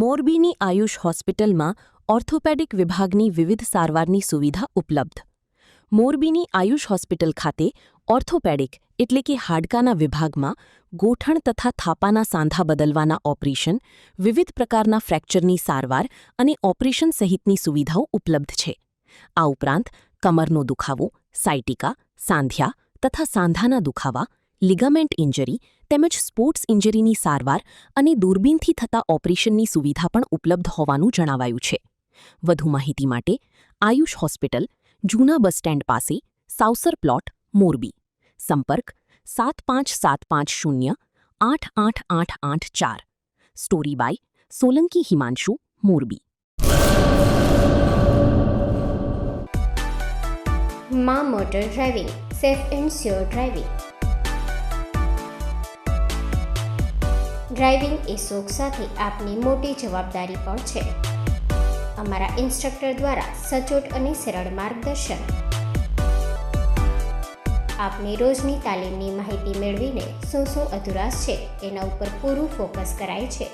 મોરબીની આયુષ હોસ્પિટલમાં ઓર્થોપેડિક વિભાગની વિવિધ સારવારની સુવિધા ઉપલબ્ધ. મોરબીની આયુષ હોસ્પિટલ ખાતે ઓર્થોપેડિક એટલે કે હાડકાના વિભાગમાં ગોઠણ તથા થાપાના સાંધા બદલવાના ઓપરેશન, વિવિધ પ્રકારના ફ્રેક્ચરની સારવાર અને ઓપરેશન સહિતની સુવિધાઓ ઉપલબ્ધ છે. આ ઉપરાંત કમરનો દુખાવો, સાયટિકા, સાંધિયા તથા સાંધાના દુખાવા, લિગામેન્ટ ઇન્જરી તેમજ સ્પોર્ટ્સ ઇન્જરીની સારવાર અને દૂરબીનથી થતા ઓપરેશનની સુવિધા પણ ઉપલબ્ધ હોવાનું જણાવાયું છે. વધુ માહિતી માટે આયુષ હોસ્પિટલ, જૂના બસ સ્ટેન્ડ પાસે, સાવસર પ્લોટ, મોરબી. સંપર્ક 7575088884. Story by Solanki Himanshu, Morbi. માં motor driving, safe and sure driving. Driving એ શોખ સાથે આપની મોટી જવાબદારી પણ છે. અમારા ઇન્સ્ટ્રક્ટર દ્વારા સચોટ અને સરળ માર્ગદર્શન. આપની રોજની તાલીમની માહિતી મેળવીને શું અધુરાશ છે એના ઉપર પૂરું ફોકસ કરાય છે.